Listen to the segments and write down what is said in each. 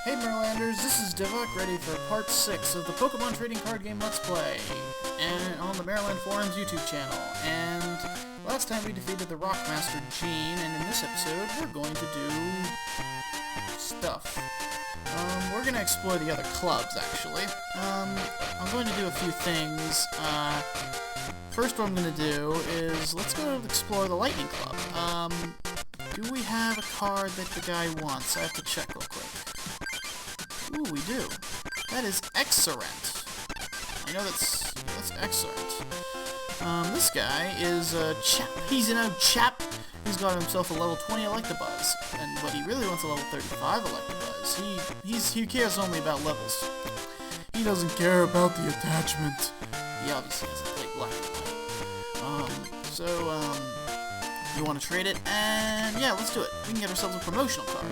Hey Marrilanders, this is Divock, ready for part 6 of the Pokemon Trading Card Game Let's Play, and on the Marriland Forums YouTube channel. And last time we defeated the Rock Master Gene, and in this episode we're going to do stuff. We're going to explore the other clubs, actually. I'm going to do a few things. First what I'm going to do is, let's go explore the Lightning Club. Do we have a card that the guy wants? I have to check real quick. Ooh, we do. That is excellent. I know that's excellent. This guy is a chap. He's an old chap. He's got himself a level 20 Electabuzz, but he really wants a level 35 Electabuzz. He cares only about levels. He doesn't care about the attachment. He obviously hasn't played Black and White. You want to trade it? And yeah, let's do it. We can get ourselves a promotional card.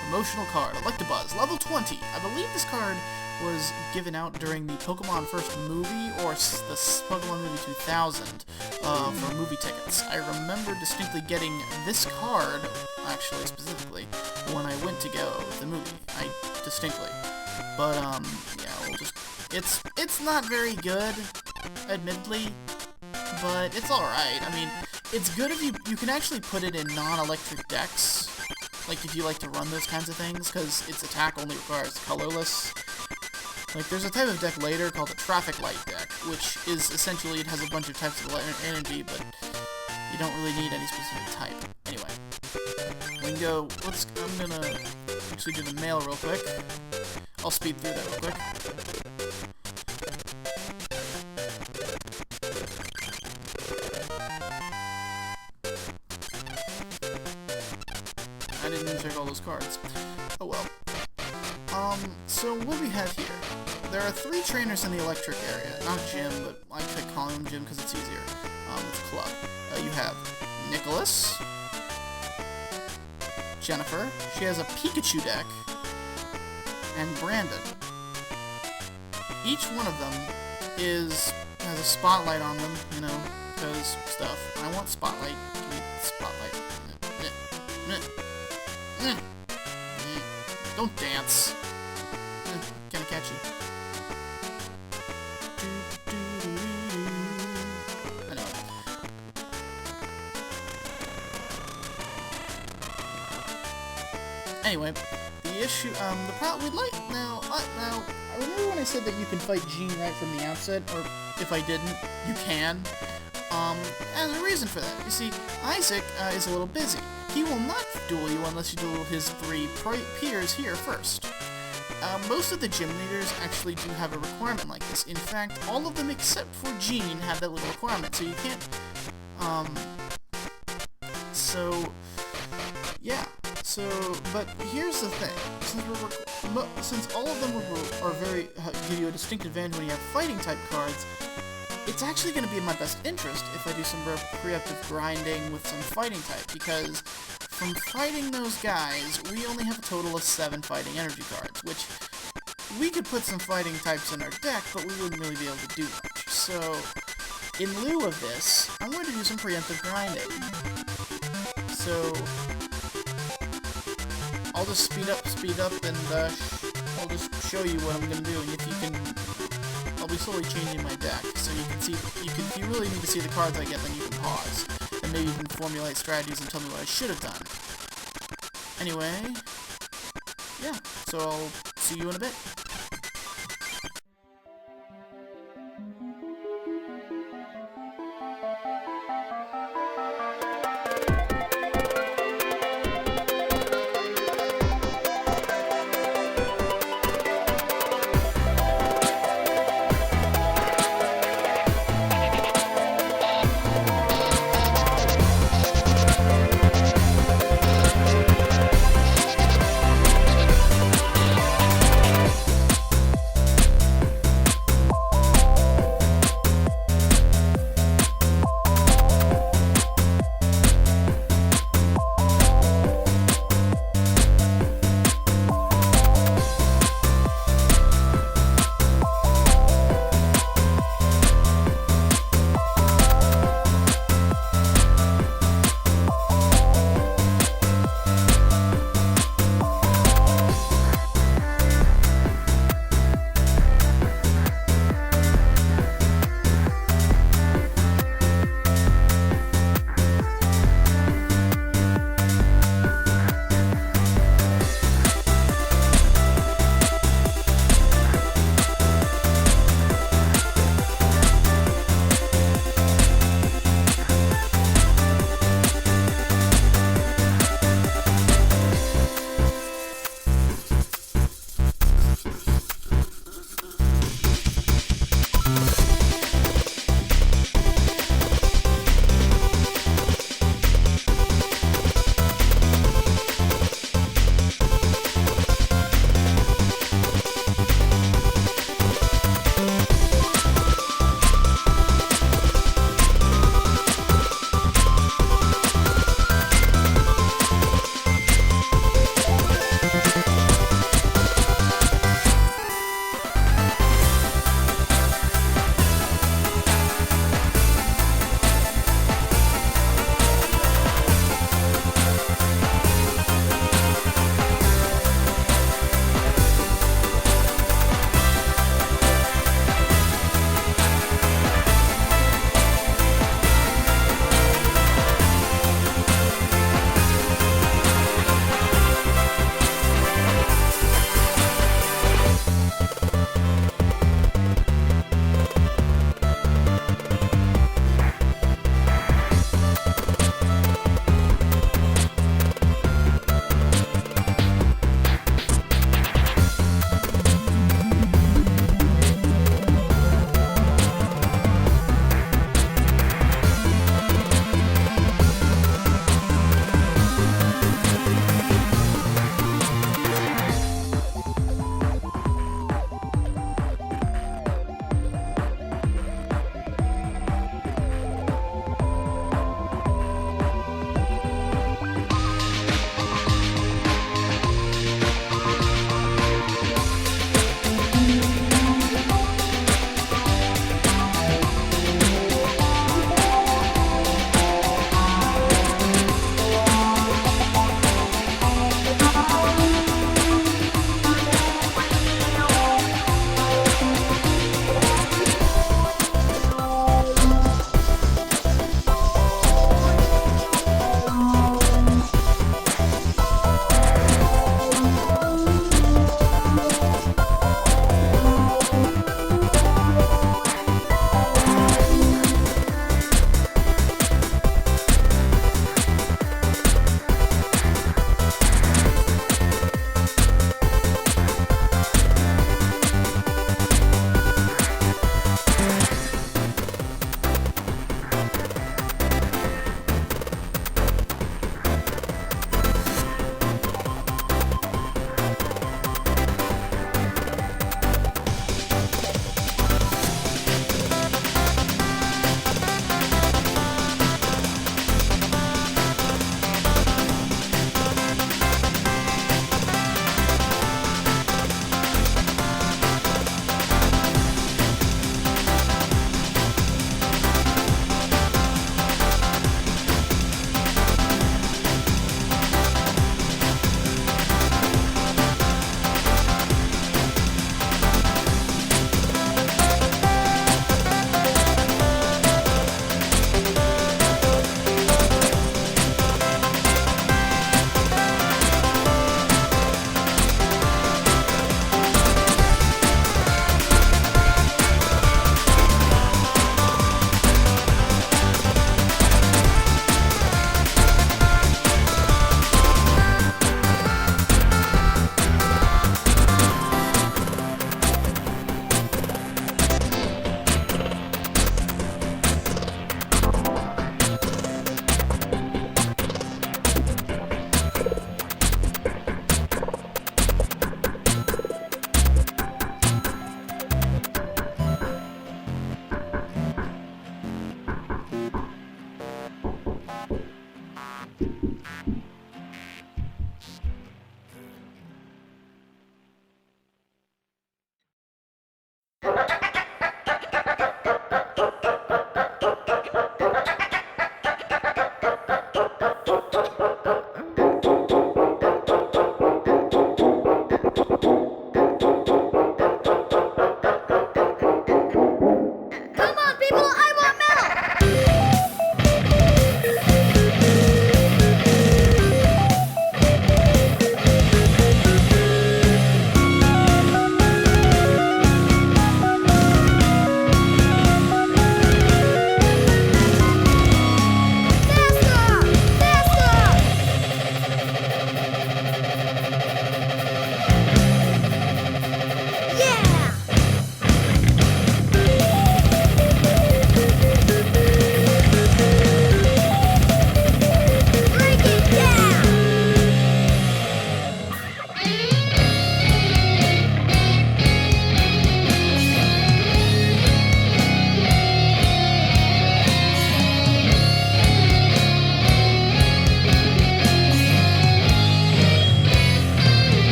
Promotional card, Electabuzz, level 20. I believe this card was given out during the Pokemon First movie, or the Pokemon movie 2000, for movie tickets. I remember distinctly getting this card, actually, specifically, when I went to go with the movie. Distinctly. But, yeah, we'll just... It's not very good, admittedly, but it's alright. I mean, it's good if you can actually put it in non-electric decks, like if you like to run those kinds of things, because its attack only requires colorless. Like, there's a type of deck later called the Traffic Light deck, which is essentially, it has a bunch of types of energy, but you don't really need any specific type. Anyway, we can go, I'm gonna actually do the mail real quick. I'll speed through that real quick. I didn't even check all those cards. Oh well. So what do we have here? There are 3 trainers in the electric area. Not gym, but I could call him gym because it's easier. It's club. You have Nicholas, Jennifer. She has a Pikachu deck, and Brandon. Each one of them has a spotlight on them, you know, because stuff. I want spotlight. Give me spotlight. Don't dance. Kinda catchy. I know. Anyway, the issue, the problem we'd like now. I remember when I said that you can fight Gene right from the outset, or if I didn't, you can. There's a reason for that. You see, Isaac is a little busy. He will not duel you unless you duel his 3 peers here first. Most of the gym leaders actually do have a requirement like this. In fact, all of them except for Gene have that little requirement, so you can't, yeah. But here's the thing. Since all of them give you a distinct advantage when you have fighting type cards, it's actually going to be in my best interest if I do some preemptive grinding with some fighting type, because from fighting those guys, we only have a total of 7 fighting energy cards, which we could put some fighting types in our deck, but we wouldn't really be able to do much. So, in lieu of this, I'm going to do some preemptive grinding. So, I'll just speed up, and I'll just show you what I'm going to do, and if you can... I'll be slowly changing my deck, so you can see, if you really need to see the cards I get, then you can pause, and maybe you can formulate strategies and tell me what I should have done. Anyway, yeah, so I'll see you in a bit.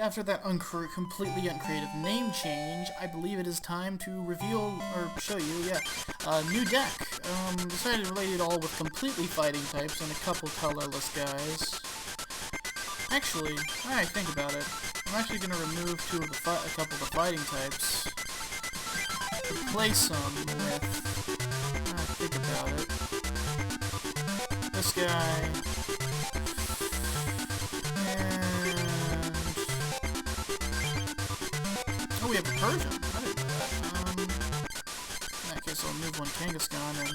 after that completely uncreative name change, I believe it is time to reveal, or show you, a new deck. Decided to relate it all with completely fighting types and a couple colorless guys. Actually, now I think about it, I'm actually going to remove a couple of the fighting types. Replace them with, now I think about it, this guy, and, oh, we have a Persian, I didn't know that. In that case I'll move one Kangaskhan and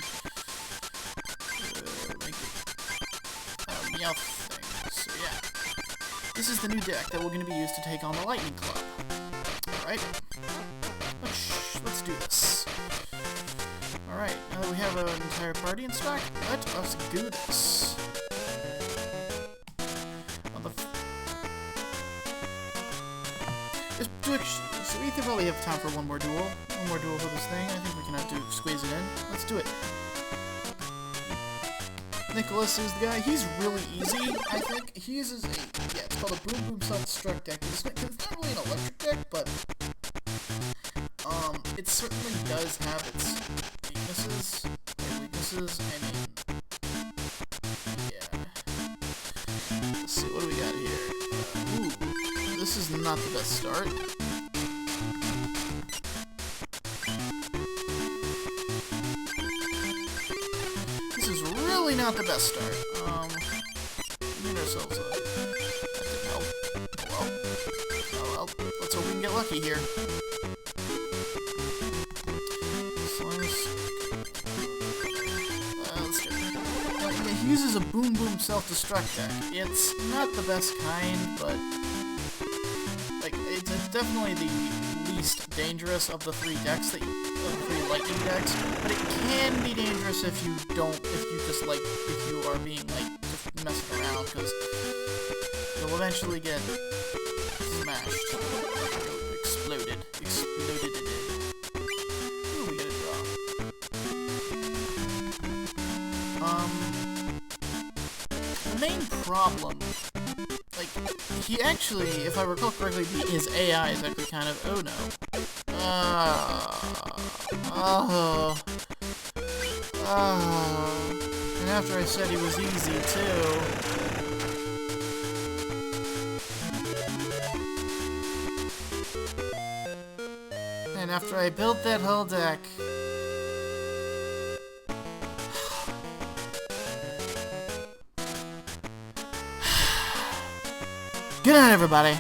make it a Meowth thing, so yeah. This is the new deck that we're going to be used to take on the Lightning Club. Alright, let's do this. Alright, now that we have an entire party in stock, let us do this. So we could probably have time for one more duel. One more duel for this thing. I think we can have to squeeze it in. Let's do it. Nicholas is the guy. He's really easy, I think. He uses it's called a Boom Boom Self-Destruct deck. It's not really an electric deck, but it certainly does have its weaknesses. I mean, yeah. Let's see, what do we got here? Ooh, this is not the best start. This is really not the best start. We need ourselves a... That didn't help. Oh well. Let's hope we can get lucky here. Let's do it. He uses a Boom Boom Self-Destruct deck. It's not the best kind, but... like, it's definitely the least dangerous of the three decks the three lightning decks, but it can be dangerous if you are being, just messing around, because you'll eventually get smashed. Exploded. Ooh, we get a draw. The main problem, he actually, if I recall correctly, his AI is actually kind of, oh no. And after I said he was easy, too. And after I built that whole deck... Good night, everybody.